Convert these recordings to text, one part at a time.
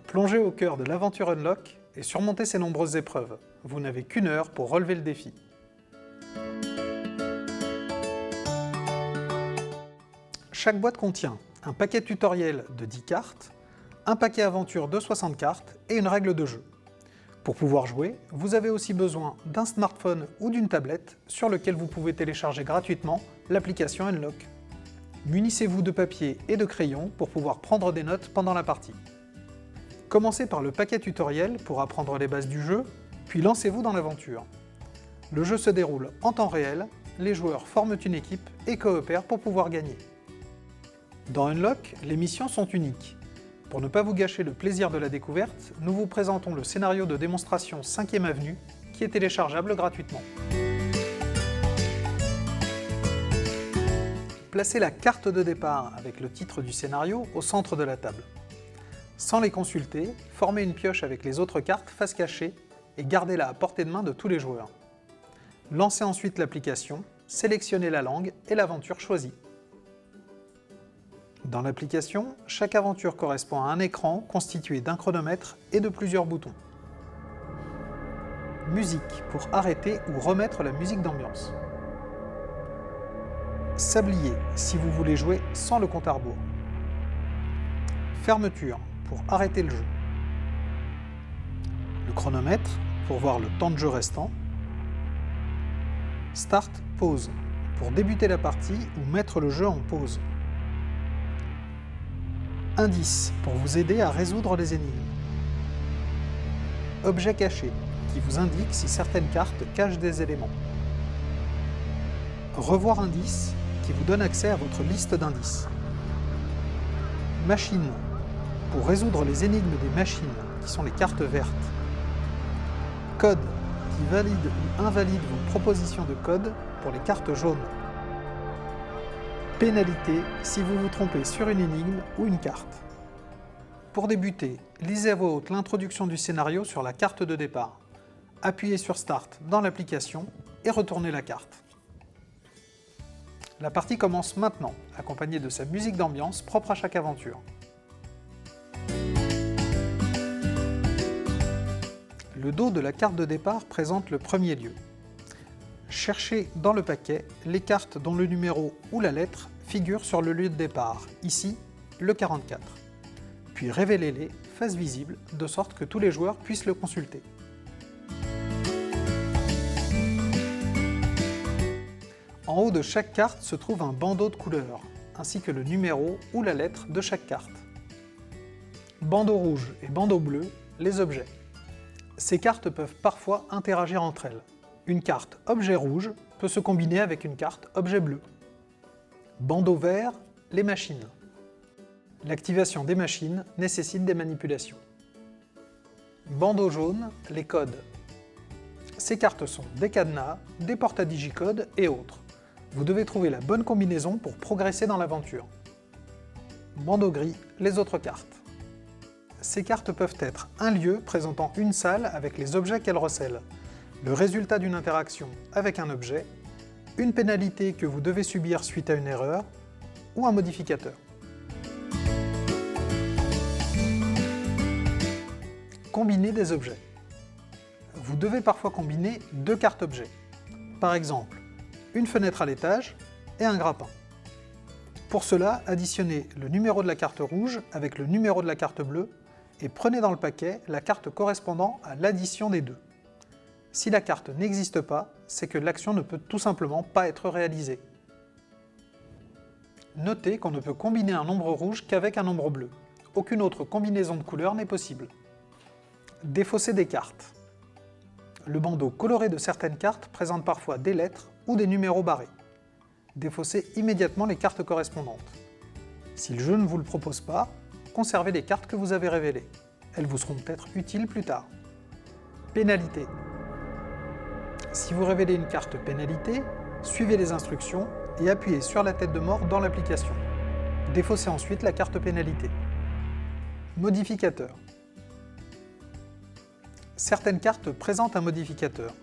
Plongez au cœur de l'aventure Unlock et surmontez ces nombreuses épreuves. Vous n'avez qu'une heure pour relever le défi. Chaque boîte contient un paquet tutoriel de 10 cartes, un paquet aventure de 60 cartes et une règle de jeu. Pour pouvoir jouer, vous avez aussi besoin d'un smartphone ou d'une tablette sur lequel vous pouvez télécharger gratuitement l'application Unlock. Munissez-vous de papier et de crayon pour pouvoir prendre des notes pendant la partie. Commencez par le paquet tutoriel pour apprendre les bases du jeu, puis lancez-vous dans l'aventure. Le jeu se déroule en temps réel, les joueurs forment une équipe et coopèrent pour pouvoir gagner. Dans Unlock, les missions sont uniques. Pour ne pas vous gâcher le plaisir de la découverte, nous vous présentons le scénario de démonstration 5e Avenue, qui est téléchargeable gratuitement. Placez la carte de départ avec le titre du scénario au centre de la table. Sans les consulter, formez une pioche avec les autres cartes face cachée et gardez-la à portée de main de tous les joueurs. Lancez ensuite l'application, sélectionnez la langue et l'aventure choisie. Dans l'application, chaque aventure correspond à un écran constitué d'un chronomètre et de plusieurs boutons. Musique pour arrêter ou remettre la musique d'ambiance. Sablier si vous voulez jouer sans le compte à rebours. Fermeture pour arrêter le jeu. Le chronomètre pour voir le temps de jeu restant. Start, pause pour débuter la partie ou mettre le jeu en pause. Indice pour vous aider à résoudre les énigmes. Objet caché qui vous indique si certaines cartes cachent des éléments. Revoir indice qui vous donne accès à votre liste d'indices. Machine pour résoudre les énigmes des machines qui sont les cartes vertes. Code qui valide ou invalide vos propositions de code pour les cartes jaunes. Pénalité si vous vous trompez sur une énigme ou une carte. Pour débuter, lisez à voix haute l'introduction du scénario sur la carte de départ. Appuyez sur Start dans l'application et retournez la carte. La partie commence maintenant, accompagnée de sa musique d'ambiance propre à chaque aventure. Le dos de la carte de départ présente le premier lieu. Cherchez dans le paquet les cartes dont le numéro ou la lettre figure sur le lieu de départ, ici le 44. Puis révélez-les face visible, de sorte que tous les joueurs puissent le consulter. En haut de chaque carte se trouve un bandeau de couleurs, ainsi que le numéro ou la lettre de chaque carte. Bandeau rouge et bandeau bleu, les objets. Ces cartes peuvent parfois interagir entre elles. Une carte objet rouge peut se combiner avec une carte objet bleu. Bandeau vert, les machines. L'activation des machines nécessite des manipulations. Bandeau jaune, les codes. Ces cartes sont des cadenas, des portes à digicodes et autres. Vous devez trouver la bonne combinaison pour progresser dans l'aventure. Bandeau gris, les autres cartes. Ces cartes peuvent être un lieu présentant une salle avec les objets qu'elle recèle, le résultat d'une interaction avec un objet, une pénalité que vous devez subir suite à une erreur, ou un modificateur. Combiner des objets. Vous devez parfois combiner deux cartes objets. Par exemple, une fenêtre à l'étage et un grappin. Pour cela, additionnez le numéro de la carte rouge avec le numéro de la carte bleue et prenez dans le paquet la carte correspondant à l'addition des deux. Si la carte n'existe pas, c'est que l'action ne peut tout simplement pas être réalisée. Notez qu'on ne peut combiner un nombre rouge qu'avec un nombre bleu. Aucune autre combinaison de couleurs n'est possible. Défausser des cartes. Le bandeau coloré de certaines cartes présente parfois des lettres ou des numéros barrés. Défaussez immédiatement les cartes correspondantes. Si le jeu ne vous le propose pas, conservez les cartes que vous avez révélées. Elles vous seront peut-être utiles plus tard. Pénalité. Si vous révélez une carte pénalité, suivez les instructions et appuyez sur la tête de mort dans l'application. Défaussez ensuite la carte pénalité. Modificateur. Certaines cartes présentent un modificateur.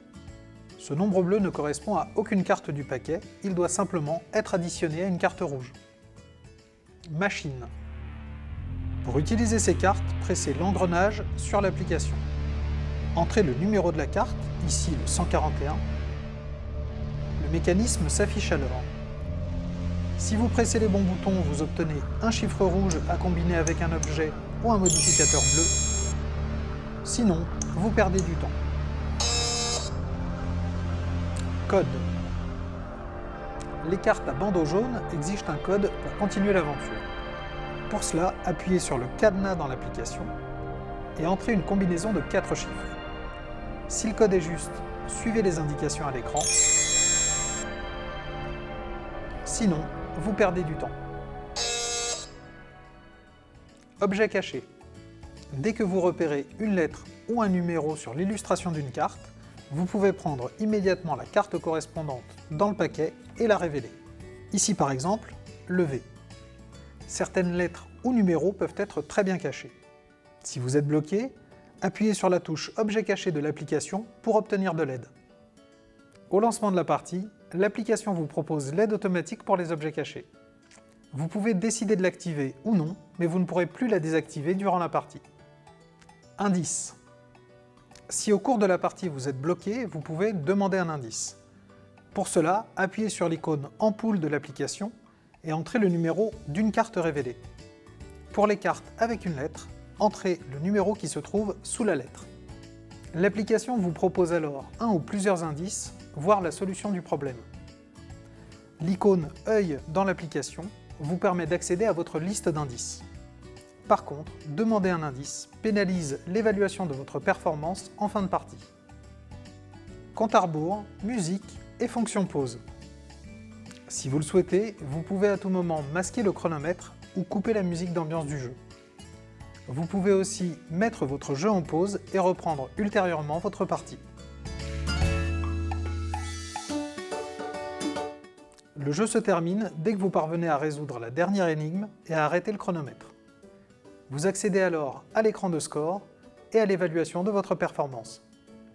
Ce nombre bleu ne correspond à aucune carte du paquet, il doit simplement être additionné à une carte rouge. Machine. Pour utiliser ces cartes, pressez l'engrenage sur l'application. Entrez le numéro de la carte, ici le 141. Le mécanisme s'affiche alors. Si vous pressez les bons boutons, vous obtenez un chiffre rouge à combiner avec un objet ou un modificateur bleu. Sinon, vous perdez du temps. Code. Les cartes à bandeau jaune exigent un code pour continuer l'aventure. Pour cela, appuyez sur le cadenas dans l'application et entrez une combinaison de 4 chiffres. Si le code est juste, suivez les indications à l'écran. Sinon, vous perdez du temps. Objet caché. Dès que vous repérez une lettre ou un numéro sur l'illustration d'une carte, vous pouvez prendre immédiatement la carte correspondante dans le paquet et la révéler. Ici par exemple, le V. Certaines lettres ou numéros peuvent être très bien cachés. Si vous êtes bloqué, appuyez sur la touche Objet caché de l'application pour obtenir de l'aide. Au lancement de la partie, l'application vous propose l'aide automatique pour les objets cachés. Vous pouvez décider de l'activer ou non, mais vous ne pourrez plus la désactiver durant la partie. Indice. Si au cours de la partie vous êtes bloqué, vous pouvez demander un indice. Pour cela, appuyez sur l'icône ampoule de l'application et entrez le numéro d'une carte révélée. Pour les cartes avec une lettre, entrez le numéro qui se trouve sous la lettre. L'application vous propose alors un ou plusieurs indices, voire la solution du problème. L'icône œil dans l'application vous permet d'accéder à votre liste d'indices. Par contre, demander un indice pénalise l'évaluation de votre performance en fin de partie. Compte à rebours, musique et fonction pause. Si vous le souhaitez, vous pouvez à tout moment masquer le chronomètre ou couper la musique d'ambiance du jeu. Vous pouvez aussi mettre votre jeu en pause et reprendre ultérieurement votre partie. Le jeu se termine dès que vous parvenez à résoudre la dernière énigme et à arrêter le chronomètre. Vous accédez alors à l'écran de score et à l'évaluation de votre performance.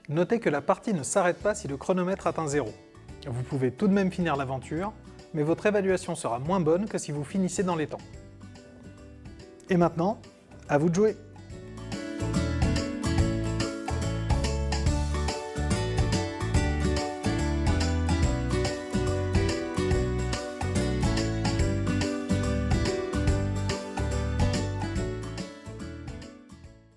Notez que la partie ne s'arrête pas si le chronomètre atteint 0. Vous pouvez tout de même finir l'aventure, mais votre évaluation sera moins bonne que si vous finissez dans les temps. Et maintenant, à vous de jouer!